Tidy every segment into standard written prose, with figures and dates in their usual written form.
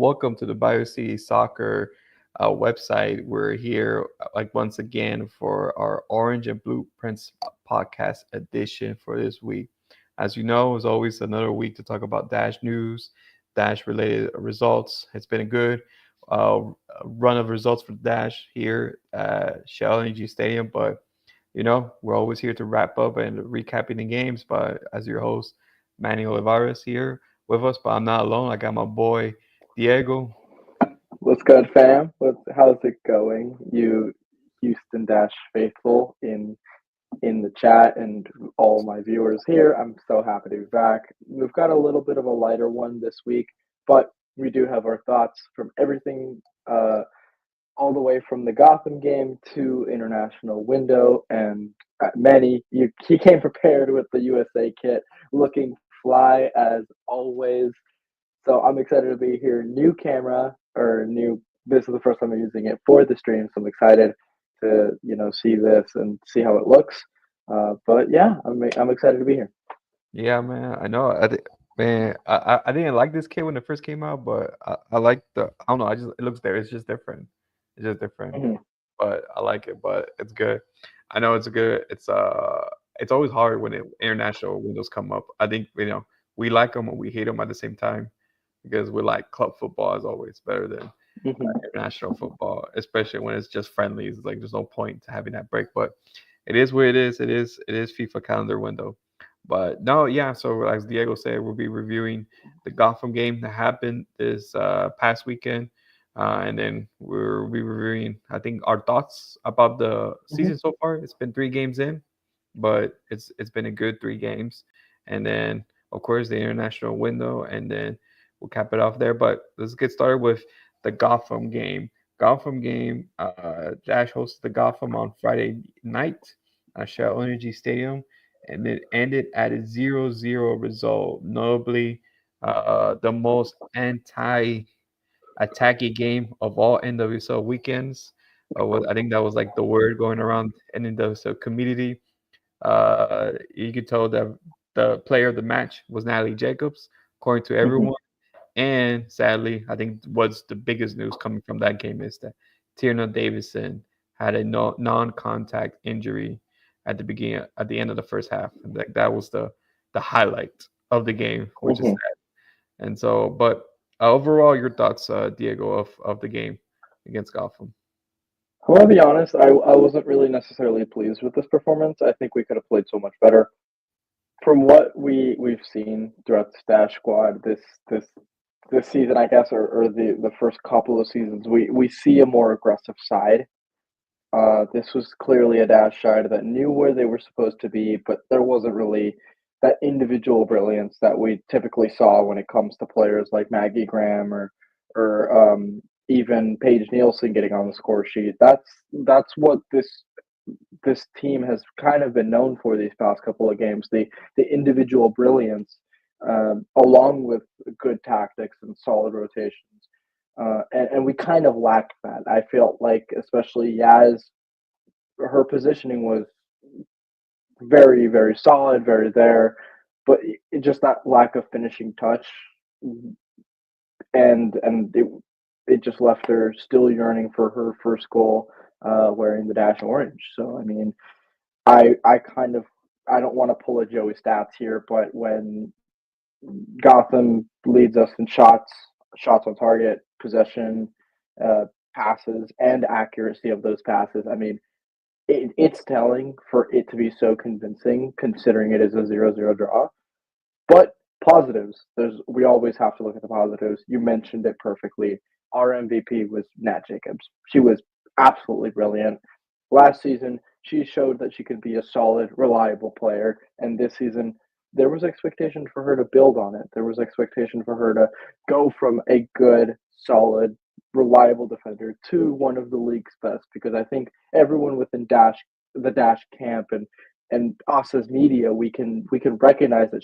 welcome to the BioC Soccer website. We're here, like once again, for our Orange and Blueprints podcast edition for this week. As you know, it's always another week to talk about Dash news, Dash related results. It's been a good uh, run of results for Dash here at Shell Energy Stadium, but we're always here to wrap up and recapping the games. But as your host, Manny Olivares here with us, but I'm not alone. I got my boy Diego. What's good, fam? How's it going? You Houston Dash faithful in the chat and all my viewers here. I'm so happy to be back. We've got a little bit of a lighter one this week, but we do have our thoughts from everything all the way from the Gotham game to international window. And Manny, he came prepared with the USA kit, looking fly as always. So I'm excited to be here. New camera or new. This is the first time I'm using it for the stream, so I'm excited to see this and see how it looks. But yeah, I'm excited to be here. Yeah, man. I know. Man, I didn't like this kit when it first came out, but I like the. I don't know. It looks there. It's just different. It's just different, Mhm. but I like it. But it's good. I know it's good. It's always hard when international windows come up. I think we like them and we hate them at the same time because we like club football as always better than Mhm. international football, especially when it's just friendlies. Like there's no point to having that break, but it is what it is. It is FIFA calendar window. But no, yeah. So as Diego said, we'll be reviewing the Gotham game that happened this past weekend, and then we'll be reviewing, I think, our thoughts about the Mhm. season so far. It's been 3 games in, but it's been a good 3 games, and then of course the international window, and then we'll cap it off there. But let's get started with the Gotham game. Dash hosted the Gotham on Friday night at Shell Energy Stadium, and it ended at a 0-0 result. Notably, the most anti-attacky game of all NWSL weekends. I think that was like the word going around in the NWSL community. You could tell that the player of the match was Natalie Jacobs, according to Mhm. everyone. And sadly, I think what's the biggest news coming from that game is that Tierna Davison had a non-contact injury at the end of the first half. And that was the highlight of the game, which is Mhm. sad. And so, but overall, your thoughts, Diego, of the game against Gotham? I'm gonna be honest. I wasn't really necessarily pleased with this performance. I think we could have played so much better. From what we've seen throughout the Stash squad this season, I guess, or the first couple of seasons, we see a more aggressive side. This was clearly a Dash side that knew where they were supposed to be, but there wasn't really that individual brilliance that we typically saw when it comes to players like Maggie Graham or even Paige Nielsen getting on the score sheet. That's what this team has kind of been known for these past couple of games, the individual brilliance, along with good tactics and solid rotations. And we kind of lacked that. I felt like, especially Yaz, her positioning was very, very solid, very there, but just that lack of finishing touch, and it just left her still yearning for her first goal, wearing the dash orange. So I mean, I kind of I don't want to pull a Joey Stats here, but when Gotham leads us in shots on target, possession, passes, and accuracy of those passes, I mean, it's telling for it to be so convincing, considering it is a 0-0 draw. But positives, we always have to look at the positives. You mentioned it perfectly. Our MVP was Nat Jacobs. She was absolutely brilliant. Last season, she showed that she could be a solid, reliable player, and this season there was expectation for her to build on it. There was expectation for her to go from a good, solid, reliable defender to one of the league's best, because I think everyone within the Dash camp and us as media, we can recognize that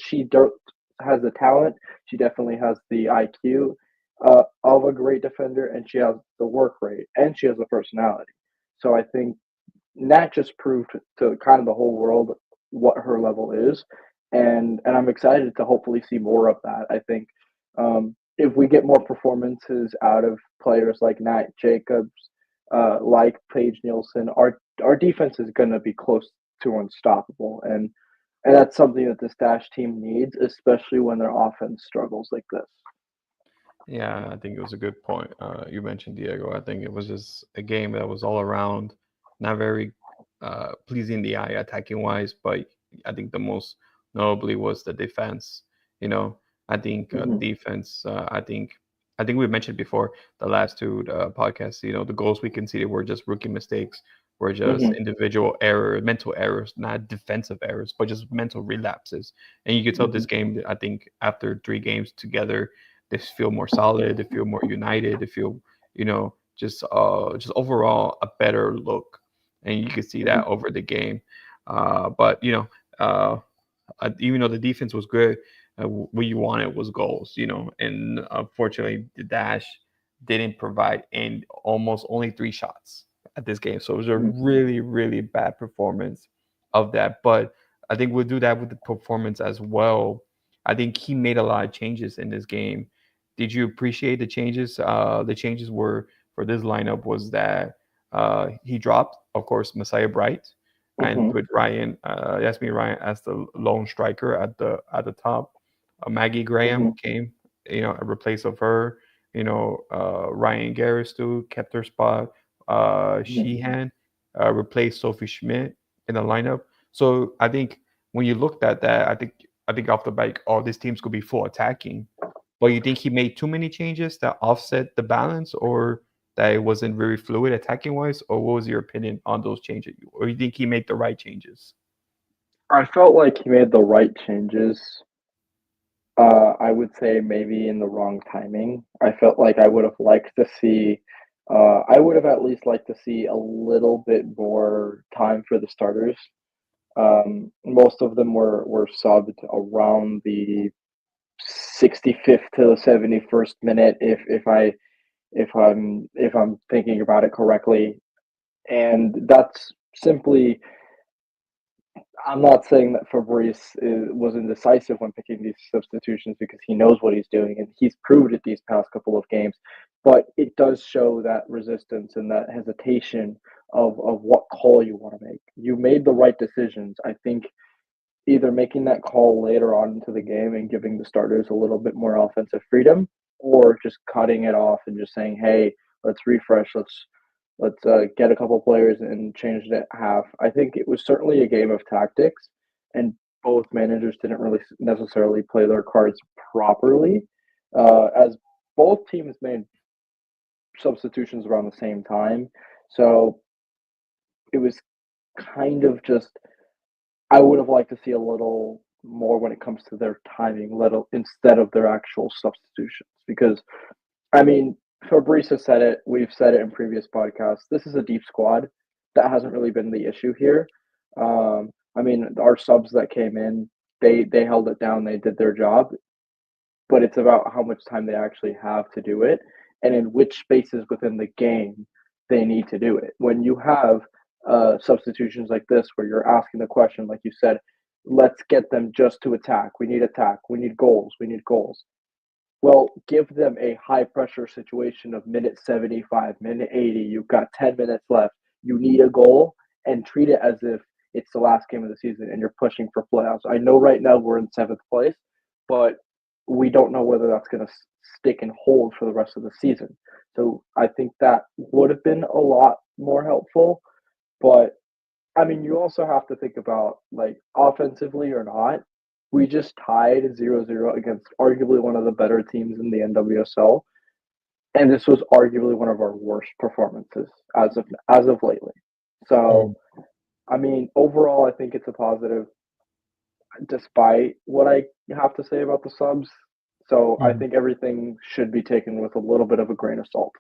has the talent. She definitely has the IQ of a great defender, and she has the work rate, and she has the personality. So I think Nat just proved to kind of the whole world what her level is, and I'm excited to hopefully see more of that. I think if we get more performances out of players like Nat Jacobs, like Paige Nielsen, our defense is going to be close to unstoppable, and that's something that this Dash team needs, especially when their offense struggles like this. Yeah, I think it was a good point. You mentioned Diego. I think it was just a game that was all around not very pleasing the eye attacking wise, but I think the most notably was the defense. You know, I think Hmm. defense. I think we mentioned before the last two podcasts. You know, the goals we conceded were just rookie mistakes, were just Hmm. individual error, mental errors, not defensive errors, but just mental relapses. And you could tell Hmm. this game. I think after 3 games together they feel more solid, they feel more united, they feel, just overall a better look. And you can see Hmm. that over the game. But uh, even though the defense was good, what you wanted was goals, and unfortunately the Dash didn't provide in almost only 3 shots at this game. So it was a Hmm. really, really bad performance of that. But I think we'll do that with the performance as well. I think he made a lot of changes in this game. Did you appreciate the changes? The changes were for this lineup was that he dropped, of course, Messiah Bright, and Hmm. put Ryan, Yasmin Ryan as the lone striker at the top. Maggie Graham Hmm. came, in replace of her. Ryan Garris too kept her spot. Hmm. Sheehan replaced Sophie Schmidt in the lineup. So I think when you looked at that, I think off the back, all these teams could be full attacking. But you think he made too many changes that offset the balance, or that it wasn't very fluid attacking wise, or what was your opinion on those changes? Or you think he made the right changes? I felt like he made the right changes. I would say maybe in the wrong timing. I felt like I would have liked to see, I would have at least liked to see a little bit more time for the starters. Most of them were subbed around the 65th to the 71st minute, if I'm thinking about it correctly, and that's simply. I'm not saying that Fabrice was indecisive when picking these substitutions because he knows what he's doing and he's proved it these past couple of games, but it does show that resistance and that hesitation of what call you want to make. You made the right decisions. I think either making that call later on into the game and giving the starters a little bit more offensive freedom, or just cutting it off and just saying, "Hey, let's refresh. Let's get a couple players and change it at half." I think it was certainly a game of tactics, and both managers didn't really necessarily play their cards properly, as both teams made substitutions around the same time. So it was kind of just I would have liked to see a little more when it comes to their timing, little instead of their actual substitutions. Because I mean, Fabrice has said it. We've said it in previous podcasts. This is a deep squad. That hasn't really been the issue here. I mean, our subs that came in, they held it down. They did their job, but it's about how much time they actually have to do it and in which spaces within the game they need to do it. When you have substitutions like this, where you're asking the question, like you said, let's get them just to attack. We need attack. We need goals. We need goals. Well, give them a high pressure situation of minute 75, minute 80. You've got 10 minutes left. You need a goal and treat it as if it's the last game of the season and you're pushing for playoffs. I know right now we're in seventh place, but we don't know whether that's going to stick and hold for the rest of the season. So I think that would have been a lot more helpful. But I mean, you also have to think about like offensively or not. We just tied 0-0 against arguably one of the better teams in the NWSL, and this was arguably one of our worst performances as of lately. So, Mm. I mean, overall, I think it's a positive, despite what I have to say about the subs. So, I Mhm. think everything should be taken with a little bit of a grain of salt.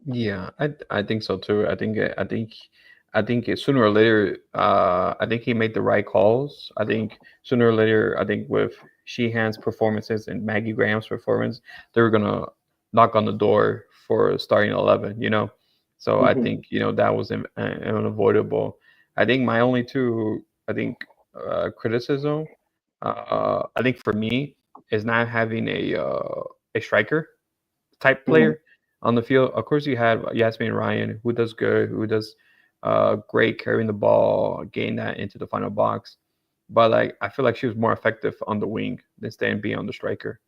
Yeah, I think so too. I think sooner or later, I think he made the right calls. I think sooner or later, I think with Sheehan's performances and Maggie Graham's performance, they were gonna knock on the door for starting 11. So I Hmm. think that was unavoidable. I think my only two, I think, criticism, I think for me, is not having a striker type Mhm. player on the field. Of course, you had Yasmin Ryan, who does good, who does great carrying the ball, getting that into the final box. But like, I feel like she was more effective on the wing than being on the striker,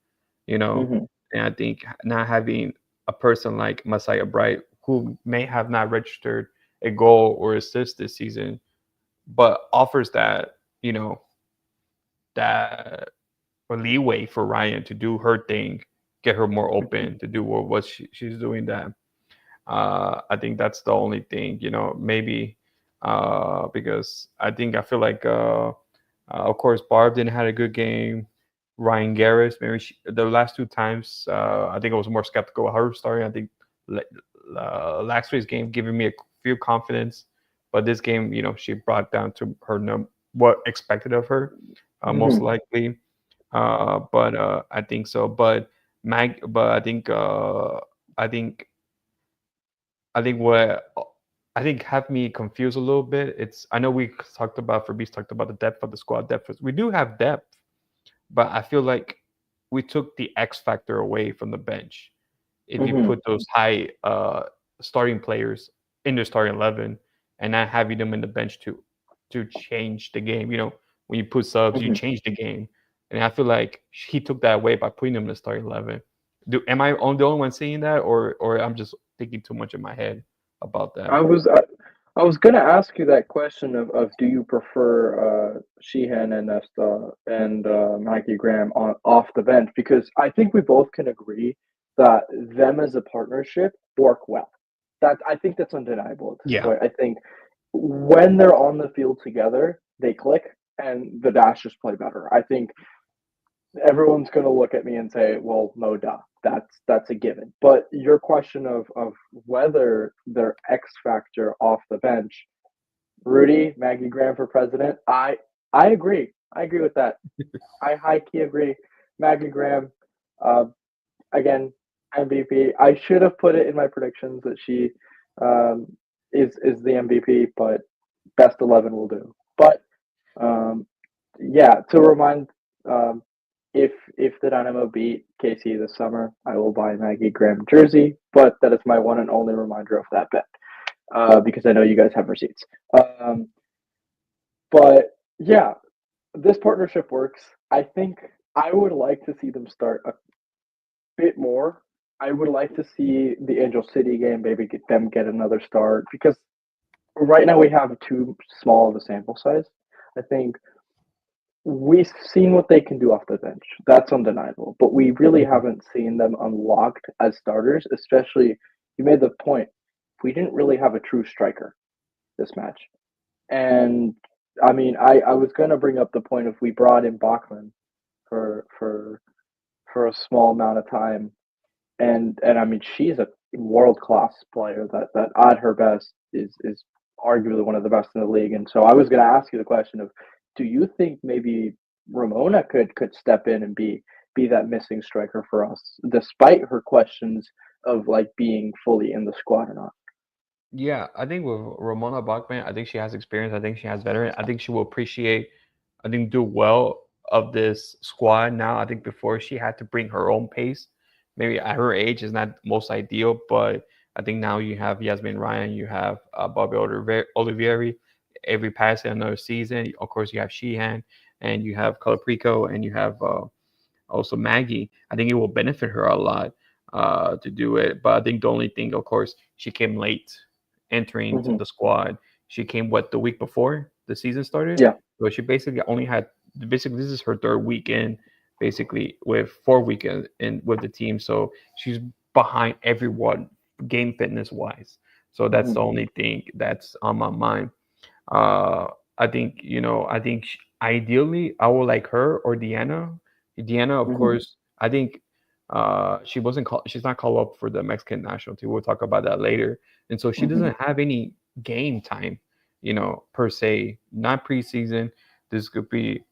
you know. Mhm. And I think not having a person like Messiah Bright, who may have not registered a goal or assist this season, but offers that, you know, that leeway for Ryan to do her thing, get her more Mhm. open to do what she's doing. That I think that's the only thing, you know, maybe because I feel like of course Barb didn't had a good game. Ryan Garris, maybe the last two times, I think I was more skeptical of her starting. I think last week's game giving me a few confidence, but this game, you know, she brought down to her what expected of her, most Mhm. likely. But I think so. But I think I think what I think have me confused a little bit. It's I know we talked about Fabrice talked about the depth of the squad depth. We do have depth, but I feel like we took the X factor away from the bench. If you Mhm. put those high starting players in the starting 11 and not having them in the bench to change the game, you know, when you put subs, you Mhm. change the game, and I feel like he took that away by putting them in the starting 11. Am I the only one seeing that, or I'm just thinking too much in my head about that? I was I, I was gonna ask you that question of do you prefer Sheehan and Nesta and Maggie Graham on off the bench, because I think we both can agree that them as a partnership work well. That I think that's undeniable at this Yeah. point. I think when they're on the field together, they click and the Dashers play better. I think everyone's going to look at me and say, "Well, no, duh, that's a given." But your question of whether they're X factor off the bench, Rudy, Maggie Graham for president, I agree. I agree with that. I high key agree. Maggie Graham, uh, again, MVP. I should have put it in my predictions that she um, is the MVP, but best 11 will do. But um, yeah, to remind, um, if the Dynamo beat KC this summer, I will buy Maggie Graham jersey. But that is my one and only reminder of that bet, because I know you guys have receipts. Um, but yeah, this partnership works. I think I would like to see them start a bit more. I would like to see the Angel City game, maybe get them get another start, because right now we have too small of a sample size. I think we've seen what they can do off the bench. That's undeniable. But we really Mhm. haven't seen them unlocked as starters, especially you made the point. We didn't really have a true striker this match. And I mean, I was gonna bring up the point if we brought in Bachman for for for a small amount of time, and I mean she's a world class player that at her best is arguably one of the best in the league. And so I was going to ask you the question of, do you think maybe Ramona could step in and be that missing striker for us, despite her questions of like being fully in the squad or not? Yeah, I think with Ramona Bachman, I think she has experience. I think she has veteran. I think she will appreciate, I think do well of this squad now. I think before she had to bring her own pace. Maybe at her age is not most ideal, but I think now you have Yasmin Ryan, you have Bobby Olivieri, every pass in another season. Of course, you have Sheehan, and you have Calaprico, and you have also Maggie. I think it will benefit her a lot to do it. But I think the only thing, of course, she came late entering to Hmm. the squad. She came the week before the season started, Yeah. so she basically only had basically this is her third weekend, basically with 4 weekends in with the team. So she's behind everyone game fitness wise. So that's Hmm. the only thing that's on my mind. Uh, I think I think ideally I would like her or Deanna. Deanna, of Hmm. course, I think she wasn't called. She's not called up for the Mexican national team. We'll talk about that later. And so she Hmm. doesn't have any game time, per se. Not preseason. This could be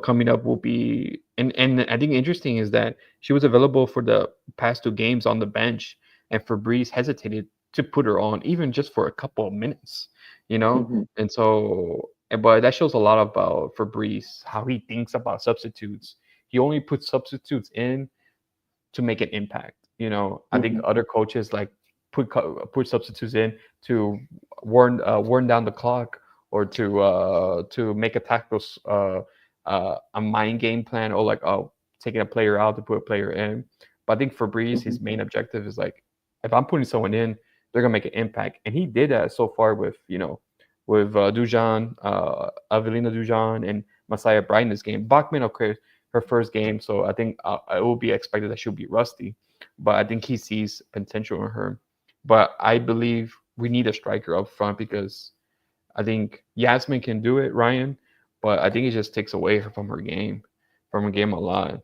coming up will be and I think interesting is that she was available for the past two games on the bench, and Fabrice hesitated to put her on even just for a couple of minutes, you know. Hmm. And so, but that shows a lot about Fabrice, how he thinks about substitutes. He only puts substitutes in to make an impact. I think Mhm. other coaches like put substitutes in to warn down the clock, or to make a tactical a mind game plan, or like, oh, taking a player out to put a player in. But I think for Breeze, Mhm. his main objective is like, if I'm putting someone in, they're gonna make an impact, and he did that so far with Dujan, Avelina Dujan, and Messiah Bright in this game. Bachman, okay, her first game, so I think it will be expected that she'll be rusty, but I think he sees potential in her. But I believe we need a striker up front, because I think Yasmin can do it, Ryan, but I think it just takes away from her game a lot.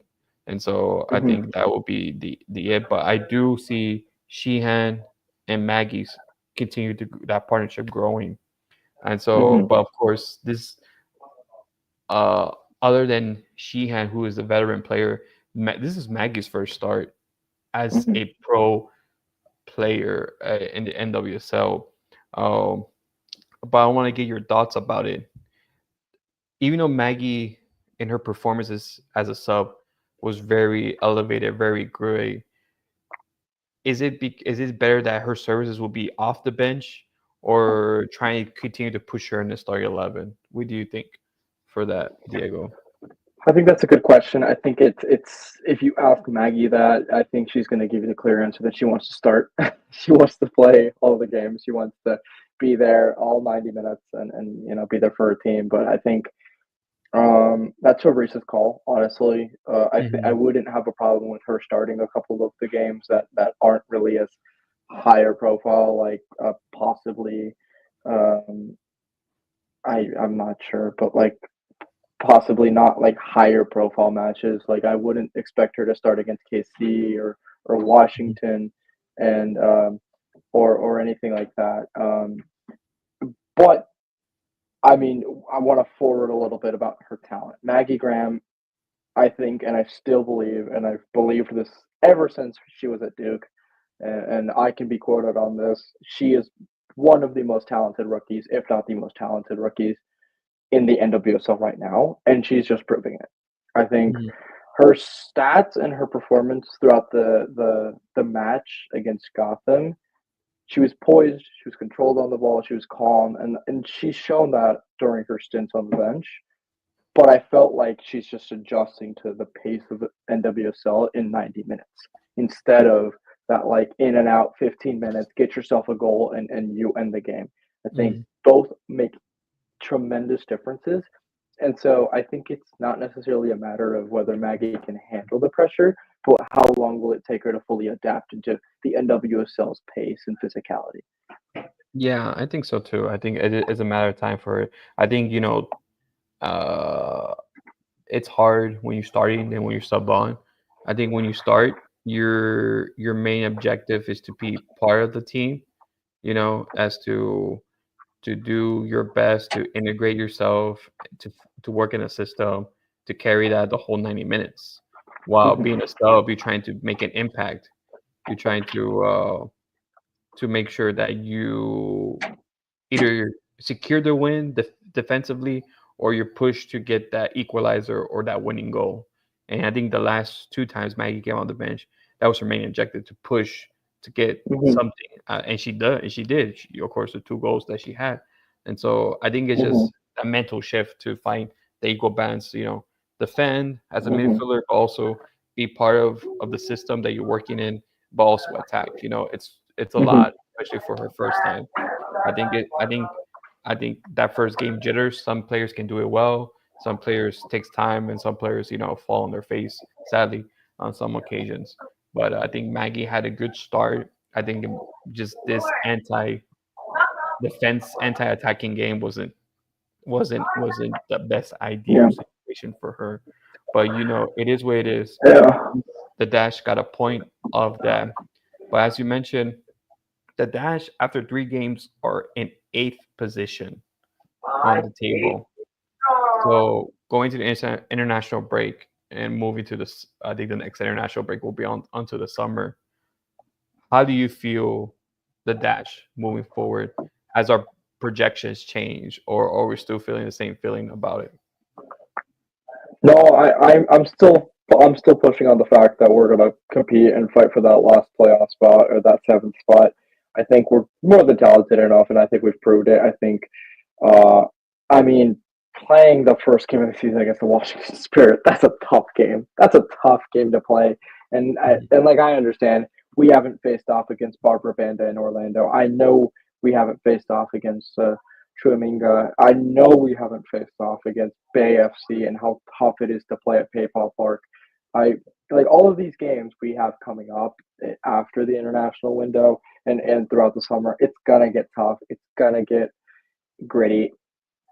And so I Mhm. think that will be the it. But I do see Sheehan and Maggie's continue to that partnership growing. And so, Mhm. but of course, this uh other than Sheehan, who is a veteran player, this is Maggie's first start as Mhm. a pro player in the NWSL. Um, but I want to get your thoughts about it. Even though Maggie, in her performances as a sub, was very elevated, very great, is it better that her services will be off the bench, or try and continue to push her in the start 11? What do you think for that, Diego? I think that's a good question. I think it's if you ask Maggie that, I think she's going to give you the clear answer that she wants to start. She wants to play all the games. She wants to be there all 90 minutes and be there for her team. But I think that's Fabrice's call. Honestly, I Hmm. wouldn't have a problem with her starting a couple of the games that aren't really as higher profile, like possibly. Um, I'm not sure, but like possibly not like higher profile matches. Like I wouldn't expect her to start against KC or Washington and or anything like that. But I mean, I want to forward a little bit about her talent. Maggie Graham, I think, and I still believe, and I've believed this ever since she was at Duke, and I can be quoted on this. She is one of the most talented rookies, if not the most talented rookies in the NWSL right now, and she's just proving it. I think Hmm. her stats and her performance throughout the match against Gotham, she was poised, she was controlled on the ball, she was calm, and she's shown that during her stints on the bench. But I felt like she's just adjusting to the pace of the NWSL in 90 minutes instead of that like in and out 15 minutes, get yourself a goal and you end the game. I think Hmm. both make tremendous differences. And so I think it's not necessarily a matter of whether Maggie can handle the pressure, but how long will it take her to fully adapt into the NWSL's pace and physicality. Yeah, I think so too. I think it's a matter of time for her. I think, uh, it's hard when you're starting and when you're sub on. I think when you start, your main objective is to be part of the team, as to do your best to integrate yourself, to work in a system, to carry that the whole 90 minutes. While Mm-hmm. being a sub, you're trying to make an impact. You're trying to make sure that you either secure the win defensively, or you're pushed to get that equalizer or that winning goal. And I think the last two times Maggie came on the bench, that was her main objective, to push to get Mm-hmm. something. And she did. And she did. Of course, the two goals that she had. And so I think it's Mm-hmm. just a mental shift to find the equal balance. Defend as a Mm-hmm. midfielder, but also be part of the system that you're working in, but also attack. It's a Mm-hmm. lot, especially for her first time. I think it. I think that first game jitters. Some players can do it well. Some players takes time, and some players, fall on their face. Sadly, on some occasions. But I think Maggie had a good start. I think just this anti-defense, anti-attacking game wasn't the best Yeah. ideal situation for her. But it is what it is. Yeah. The Dash got a point of that. But as you mentioned, the Dash, after 3 games, are in eighth position on the table. So going to the international break and moving to this, I think the next international break will be on onto the summer. How do you feel the Dash moving forward as our projections change, or we're still feeling the same feeling about it? No, I'm still But I'm still pushing on the fact that we're going to compete and fight for that last playoff spot or that seventh spot. I think we're more than talented enough, and I think we've proved it. I think, uh, I mean, playing the first game of the season against the Washington Spirit, that's a tough game. That's a tough game to play. Mhm. And like I understand, we haven't faced off against Barbara Banda in Orlando. I know we haven't faced off against Chuaminga. I know we haven't faced off against Bay FC and how tough it is to play at PayPal Park. I like all of these games we have coming up after the international window and throughout the summer. It's gonna get tough. It's gonna get gritty.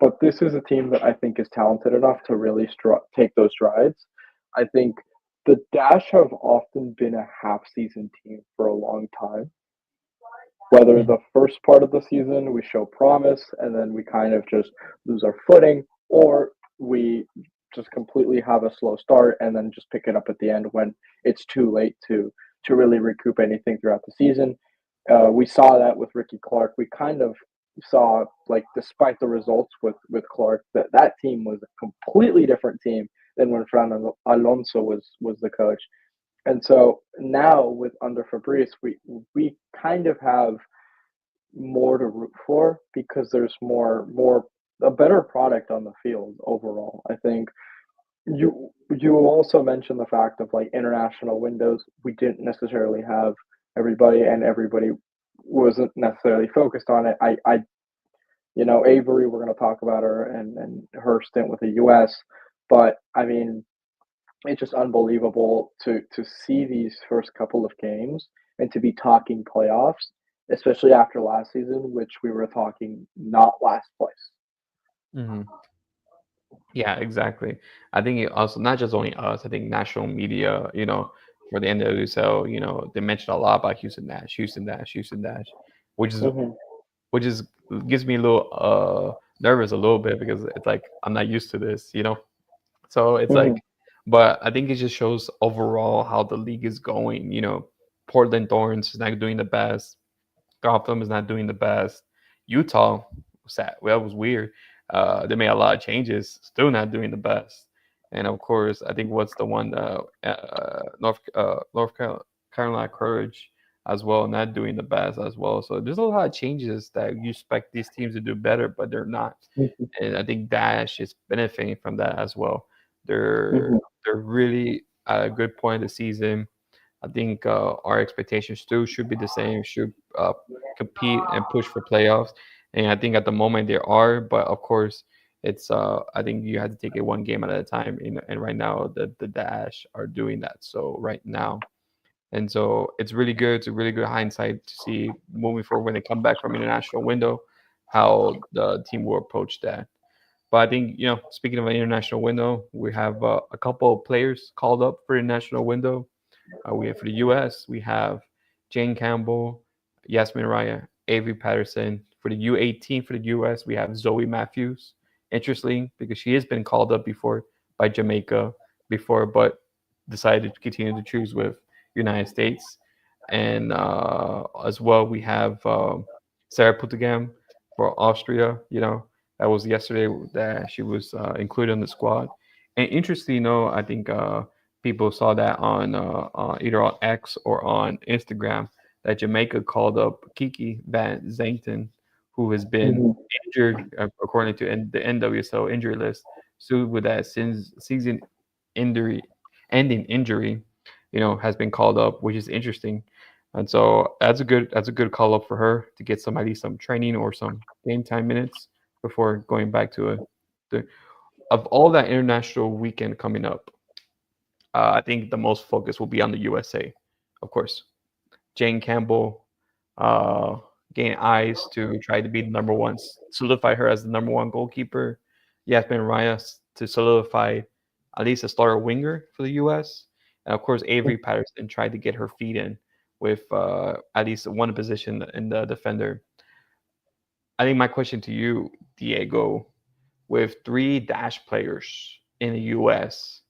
But this is a team that I think is talented enough to really take those strides. I think the Dash have often been a half season team for a long time. Whether Mhm. the first part of the season we show promise and then we kind of just lose our footing, or we just completely have a slow start and then just pick it up at the end when it's too late to really recoup anything throughout the season. We saw that with Ricky Clark. We kind of saw, like, despite the results with Clark, that team was a completely different team than when Fran Alonso was the coach. And so now with under Fabrice, we kind of have more to root for because there's more a better product on the field overall. I think you also mentioned the fact of like international windows. We didn't necessarily have everybody, and everybody wasn't necessarily focused on it. I Avery, we're going to talk about her and her stint with the U.S. But I mean, it's just unbelievable to see these first couple of games and to be talking playoffs, especially after last season, which we were talking not last place. Mhm. Yeah, exactly. I think it also not just only us. I think national media, for the NWSL, they mentioned a lot about Houston Dash, Houston Dash, Houston Dash, which is Hmm. which is gives me a little nervous a little bit because it's like I'm not used to this. So it's Hmm. like, but I think it just shows overall how the league is going. Portland Thorns is not doing the best. Gotham is not doing the best. Utah, sad. Well, that was weird. They made a lot of changes, still not doing the best. And of course, I think what's the one Carolina Courage as well, not doing the best as well. So there's a lot of changes that you expect these teams to do better, but they're not. And I think Dash is benefiting from that as well. They're Hmm. they're really at a good point of the season. I think our expectations still should be the same. Should compete and push for playoffs, and I think at the moment they are. But of course, it's I think you have to take it one game at a time. And right now the Dash are doing that. So right now, and so it's really good. It's a really good hindsight to see moving forward when they come back from international window, how the team will approach that. But I think speaking of an international window, we have a couple of players called up for the international window. We have for the U.S. we have Jane Campbell, Yasmin Raya, Avery Patterson. For the U18 for the U.S. we have Zoe Matthews. Interesting because she has been called up before by Jamaica before, but decided to continue to choose with United States. And as well we have Sarah Putigam for Austria. That was yesterday that she was included on the squad. And interestingly, I think people saw that on either on X or on Instagram that Jamaica called up Kiki Van Zanten, who has been Hmm. injured according to the NWSL injury list, sued with that since season injury ending injury, has been called up, which is interesting. And so that's a good call up for her to get some at least some training or some game time minutes before going back to the of all that international weekend coming up. I think the most focus will be on the USA, of course. Jane Campbell uh, gain eyes to try to be the number one, solidify her as the number one goalkeeper. Yasmin Reyes to solidify at least a starter winger for the US. And of course, Avery Patterson tried to get her feet in with at least one position in the defender. I think my question to you, Diego, with three Dash players in the US,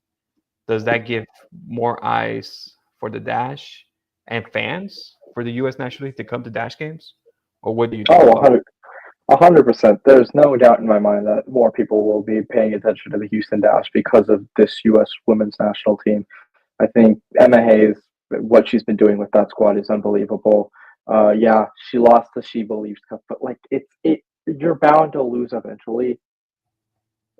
does that give more eyes for the Dash and fans for the U.S. National League to come to Dash games? Or what do you think Oh, about? 100, 100%. There's no doubt in my mind that more people will be paying attention to the Houston Dash because of this U.S. women's national team. I think Emma Hayes, what she's been doing with that squad is unbelievable. Yeah, she lost the She Believes Cup, but like it, you're bound to lose eventually.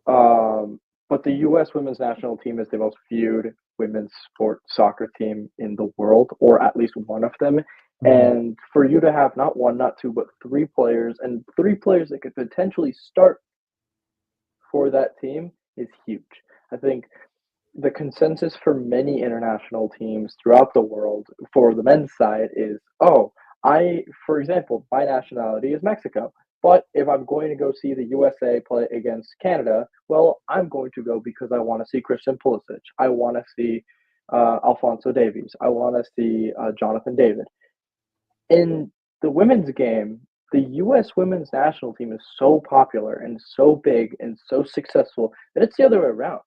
But the U.S. women's national team is the most viewed women's sport soccer team in the world, or at least one of them. Mhm. And for you to have not one, not two, but three players, and three players that could potentially start for that team is huge. I think the consensus for many international teams throughout the world for the men's side is, oh, for example, my nationality is Mexico. But if I'm going to go see the USA play against Canada, well, I'm going to go because I want to see Christian Pulisic. I want to see Alfonso Davies. I want to see Jonathan David. In the women's game, the U.S. women's national team is so popular and so big and so successful that it's the other way around.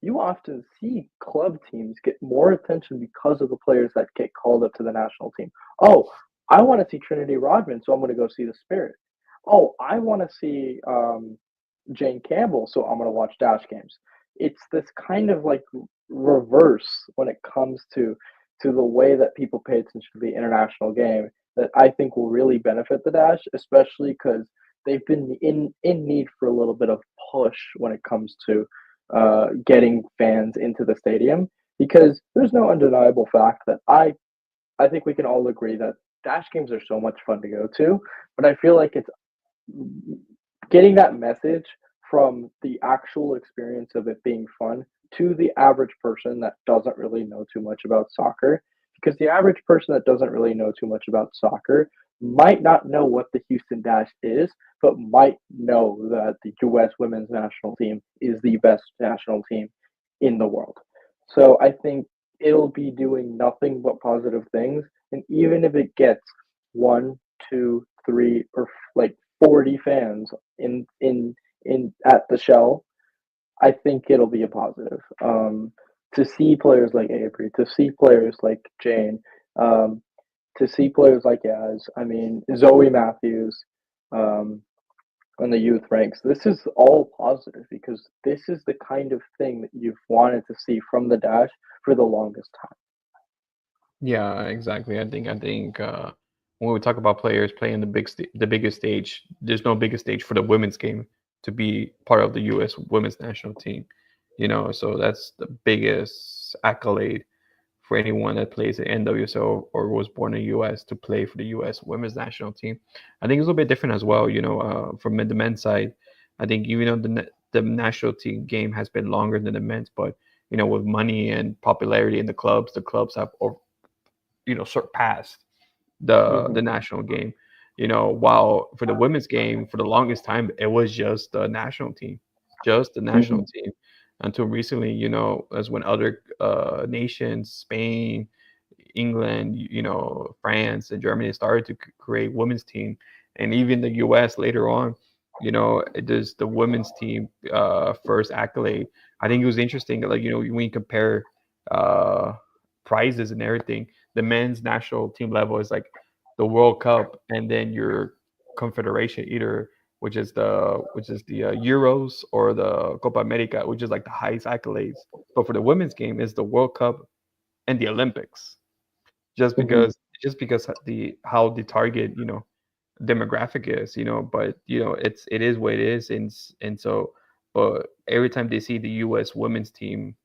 You often see club teams get more attention because of the players that get called up to the national team. Oh, I want to see Trinity Rodman, so I'm going to go see the Spirit. Oh, I want to see Jane Campbell, so I'm going to watch Dash games. It's this kind of like reverse when it comes to the way that people pay attention to the international game that I think will really benefit the Dash, especially because they've been in need for a little bit of push when it comes to getting fans into the stadium. Because there's no undeniable fact that I think we can all agree that Dash games are so much fun to go to, but I feel like it's getting that message from the actual experience of it being fun to the average person that doesn't really know too much about soccer. Because the average person that doesn't really know too much about soccer might not know what the Houston Dash is, but might know that the U.S. women's national team is the best national team in the world. So I think it'll be doing nothing but positive things. And even if it gets one, two, three, or like 40 fans in at the Shell, I think it'll be a positive. To see players like Avery, to see players like Jane, um, to see players like Yaz, I mean Zoe Matthews, um, in the youth ranks. This is all positive because this is the kind of thing that you've wanted to see from the Dash for the longest time. Yeah, exactly. I think when we talk about players playing the biggest stage, there's no bigger stage for the women's game to be part of the U.S. women's national team. So that's the biggest accolade for anyone that plays at NWSL or was born in the U.S. to play for the U.S. women's national team. I think it's a little bit different as well. From the men's side, I think even though the national team game has been longer than the men's, but with money and popularity in the clubs have surpassed the Mm-hmm. national game. While for the women's game, for the longest time, it was just the national Mm-hmm. team, until recently. As when other nations, Spain, England, France, and Germany started to create women's team, and even the U.S. later on. It does the women's team first accolade. I think it was interesting, like when you compare uh, prizes and everything. The men's national team level is like the World Cup, and then your confederation, either which is the Euros or the Copa America, which is like the highest accolades. But for the women's game, is the World Cup and the Olympics, just Mm-hmm. because just because the how the target demographic is, but it is what it is, and so, but every time they see the U.S. women's team,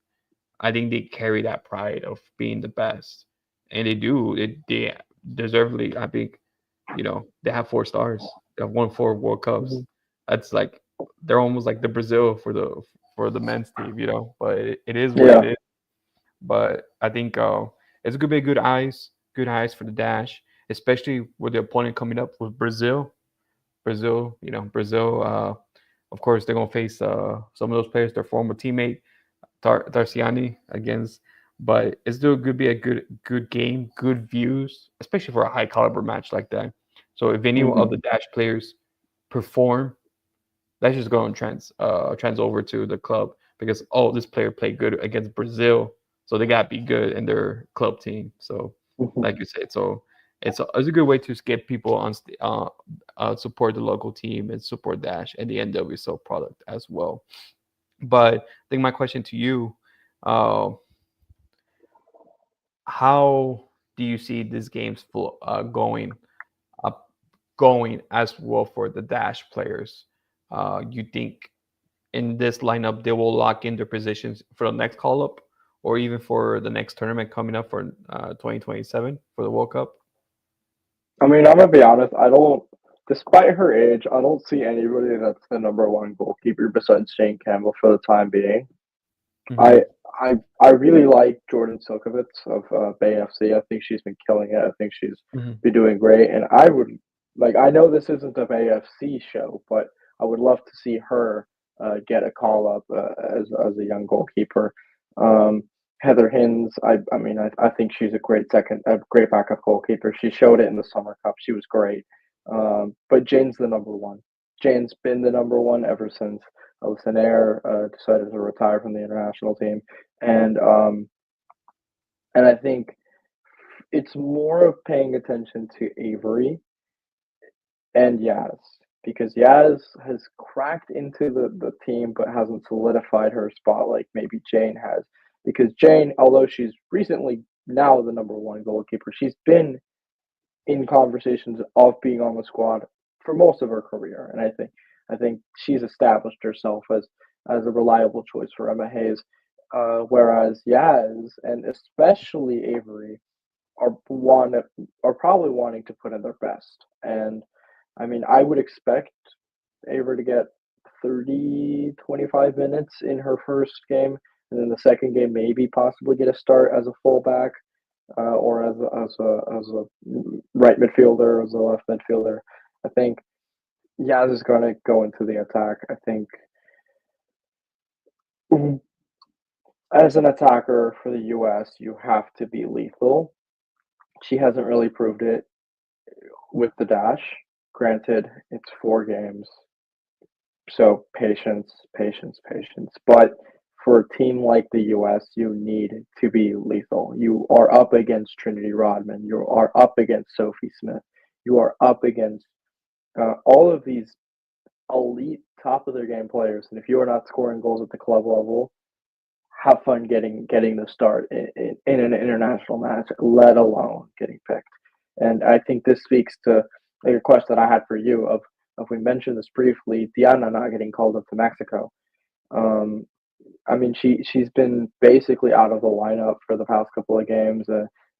I think they carry that pride of being the best, and they do. They deservedly. I think they have 4 stars. They have won 4 World Cups. Mm-hmm. That's like they're almost like the Brazil for the men's team. But it is what it Yeah. is. But I think it's gonna be good eyes for the Dash, especially with the opponent coming up with Brazil. Brazil. Of course, they're gonna face some of those players, their former teammate Darciani against. But it's still going to be a good game, good views, especially for a high caliber match like that. So if any of Mm-hmm. the Dash players perform, let's just go and trans over to the club, because this player played good against Brazil, so they got to be good in their club team. So Mm-hmm. like you said, so it's a good way to get people on support the local team and support Dash and the NWSL product as well. But I think my question to you, uh, how do you see these games uh, going as well for the Dash players? You think in this lineup they will lock in their positions for the next call up, or even for the next tournament coming up for 2027 for the World Cup? I mean, I'm gonna be honest. I don't, despite her age, I don't see anybody that's the number one goalkeeper besides Shane Campbell for the time being. Hmm. I I really like Jordan Silkovitz of Bay FC. I think she's been killing it. I think she's Hmm. been doing great, and I would like. I know this isn't a Bay FC show, but I would love to see her get a call up as a young goalkeeper. Um, Heather Hinds, I mean, I think she's a great backup goalkeeper. She showed it in the Summer Cup. She was great. But Jane's the number one. Jane's been the number one ever since Air decided to retire from the international team, and um, and I think it's more of paying attention to Avery and Yaz because Yaz has cracked into the team but hasn't solidified her spot like maybe Jane has. Because Jane, although she's recently now the number one goalkeeper, she's been in conversations of being on the squad for most of her career, and I think she's established herself as a reliable choice for Emma Hayes. Whereas Yaz and especially Avery are want are probably wanting to put in their best, and I mean I would expect Avery to get 30-25 minutes in her first game, and then the second game maybe possibly get a start as a fullback or as a right midfielder, as a left midfielder. I think Yaz is going to go into the attack. I think as an attacker for the U.S., you have to be lethal. She hasn't really proved it with the dash. Granted, it's 4 games, so patience, patience, patience. But for a team like the U.S., you need to be lethal. You are up against Trinity Rodman. You are up against Sophie Smith. You are up against all of these elite top of their game players. And if you are not scoring goals at the club level, have fun getting the start in an international match, let alone getting picked. And I think this speaks to a request that I had for you of if we mentioned this briefly, Diana not getting called up to Mexico. Um, I mean, she's been basically out of the lineup for the past couple of games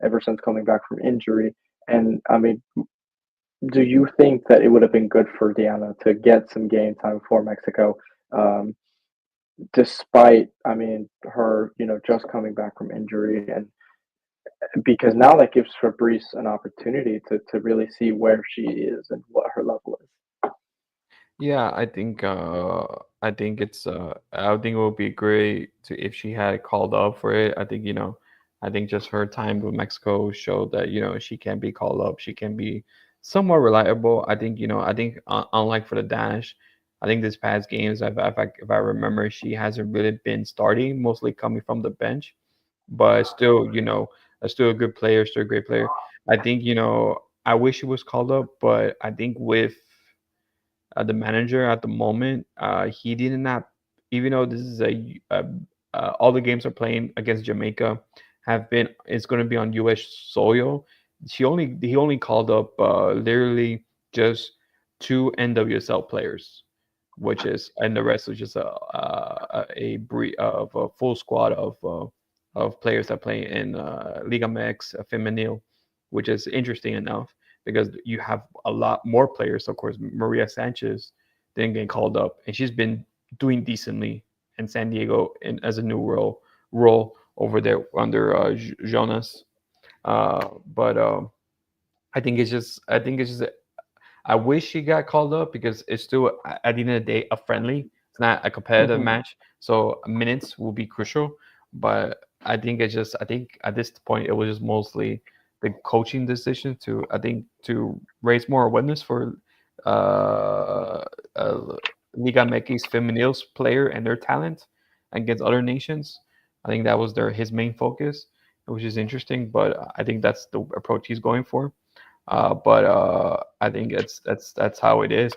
ever since coming back from injury. And I mean, do you think that it would have been good for Diana to get some game time for Mexico, um, despite, I mean, her, just coming back from injury, and because now that gives Fabrice an opportunity to really see where she is and what her level is. Yeah, I think it would be great to if she had called up for it. I think, I think just her time with Mexico showed that, she can be called up. She can be somewhat reliable. I think, unlike for the Dash, I think this past games, if I remember, she hasn't really been starting, mostly coming from the bench, but still, still a good player, still a great player. I think, I wish she was called up, but I think with the manager at the moment, he did not, even though this is all the games are playing against Jamaica have been, it's going to be on U.S. soil. He only called up literally just 2 NWSL players, which is, and the rest is just a full squad of players that play in Liga MX Femenil, which is interesting enough because you have a lot more players. Of course, Maria Sanchez didn't get called up, and she's been doing decently in San Diego as a new role over there under Jonas. But I think it's just I wish he got called up because it's still at the end of the day a friendly. It's not a competitive Hmm. match, so minutes will be crucial. But I think at this point it was just mostly the coaching decision to I think to raise more awareness for uh, uh Liga MX Femeniles player and their talent against other nations. I think that was his main focus, which is interesting. But I think that's the approach he's going for. But I think that's how it is.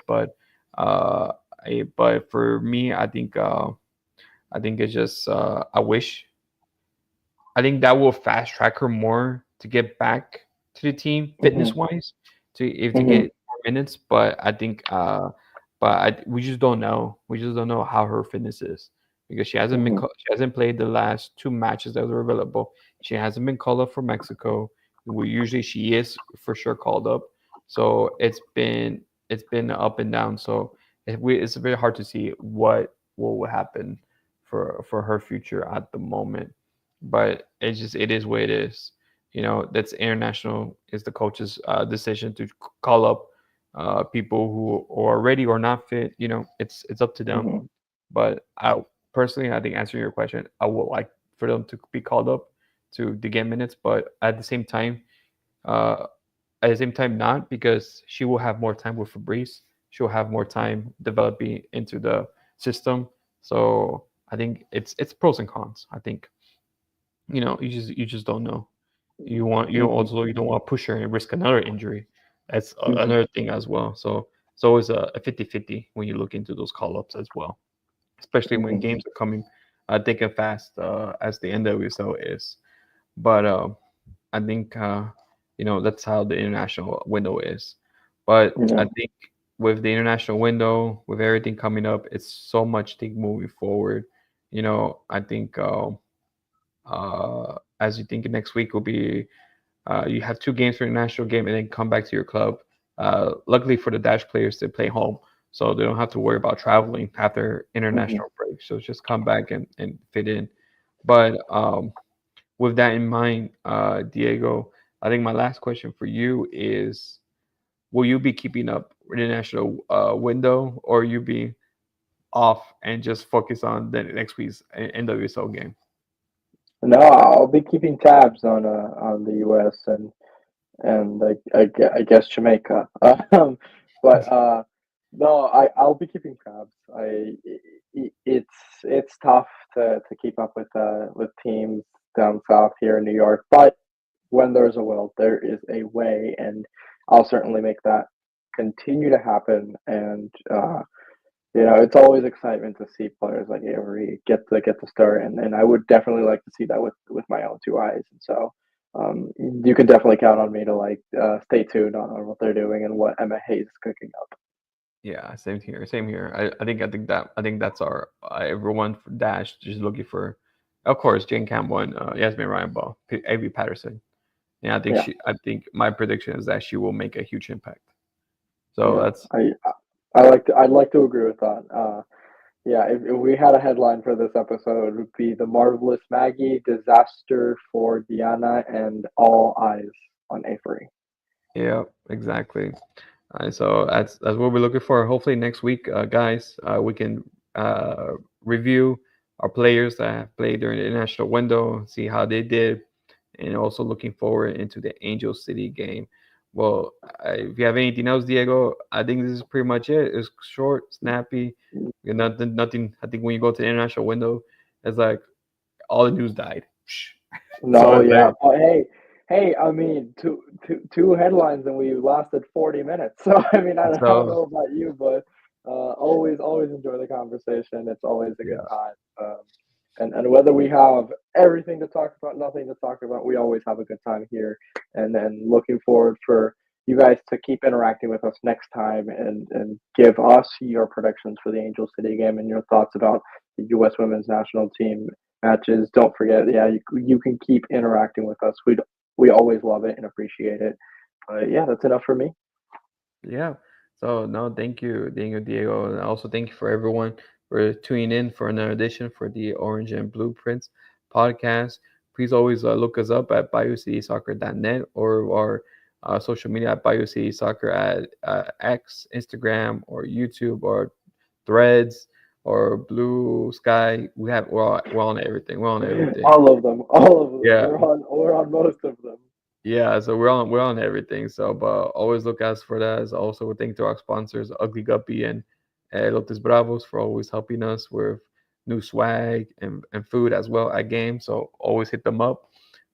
Uh, but for me, I think it's just I think that will fast track her more to get back to the team Hmm. fitness wise, to Hmm. get more minutes. But I think we just don't know. We just don't know how her fitness is because Hmm. she hasn't played the last two matches that were available. She hasn't been called up for Mexico. Usually she is for sure called up. So it's been up and down. So it's very hard to see what will happen for her future at the moment, but it is what it is. You know, that's international is the coach's decision to call up people who are ready or not fit. You know, it's up to them. Hmm. But I personally, I think answering your question, I would like for them to be called up to get minutes, but uh, at the same time, not because she will have more time with Fabrice. She'll have more time developing into the system. So I think it's pros and cons. I think you just don't know. Hmm. You don't want to push her and risk another injury. That's Hmm. another thing as well. So it's always a 50-50 when you look into those call ups as well, especially when Hmm. games are coming thick and fast as the NWSL is. But I think that's how the international window is. But Yeah. I think with the international window, with everything coming up, it's so much thing moving forward. I think as you think next week will be you have two games for your national game and then come back to your club. Luckily for the Dash players, they play home, so they don't have to worry about traveling after Hmm. international break. So just come back and fit in. But with that in mind, Diego, I think my last question for you is: will you be keeping up with the national window, or you be off and just focus on the next week's NWSL game? No, I'll be keeping tabs on the U.S. and I guess Jamaica. But no, I'll be keeping tabs. It's tough to keep up with teams down south here in New York, but when there's a will, there is a way, and I'll certainly make that continue to happen. And it's always excitement to see players like Avery get to start, and I would definitely like to see that with my own two eyes. And so, you can definitely count on me to stay tuned on what they're doing and what Emma Hayes is cooking up. Yeah, same here. Same here. I think that's our everyone for Dash just looking for, of course, Jane Campbell and Yasmin Ryan Ball, Avery Patterson. And Yeah, I think my prediction is that she will make a huge impact. So yeah. that's I'd like to agree with that. Yeah, if we had a headline for this episode, it would be the marvelous Maggie, disaster for Diana, and all eyes on Avery. yeah, exactly. So that's what we're looking for. Hopefully next week, guys, we can uh, review our players that have played during the international window, see how they did, and also looking forward into the Angel City game. Well, if you have anything else, Diego, I think this is pretty much it. It's short, snappy. Nothing. I think when you go to the international window, it's like all the news died. So No, it's yeah, like but hey, I mean, two headlines and we lasted 40 minutes. So I mean, I don't so know about you, but always enjoy the conversation. It's always a good yeah, time. And whether we have everything to talk about, nothing to talk about, we always have a good time here. And then looking forward for you guys to keep interacting with us next time and give us your predictions for the Angel City game and your thoughts about the U.S. women's national team matches. Don't forget, yeah, you can keep interacting with us. We always love it and appreciate it. But yeah, that's enough for me. yeah. So no, thank you, Diego, and also thank you for everyone for tuning in for another edition for the Orange and Blueprints podcast. Please always look us up at biocitysoccer.net or our social media at biocitysoccer at X, Instagram, or YouTube, or Threads, or Blue Sky. We're on everything. We're on everything. All of them, all of them. Yeah, We're on most of them. yeah, so we're on everything. So, but always look us for that. As also, thank to our sponsors, Ugly Guppy and Lotus Bravos, for always helping us with new swag and food as well at games. So always hit them up.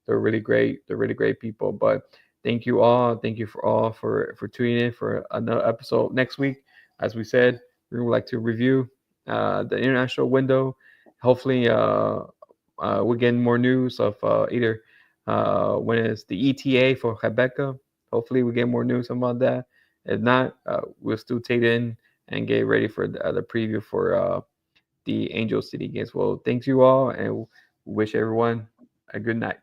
They're really great. They're really great people. But thank you all. Thank you for all for tuning in for another episode next week. As we said, we would like to review the international window. Hopefully, we're getting more news of either when it's the ETA for Rebecca. Hopefully, we get more news about that. If not, we'll still take it in and get ready for the preview for the Angel City games. Well, thanks you all, and wish everyone a good night.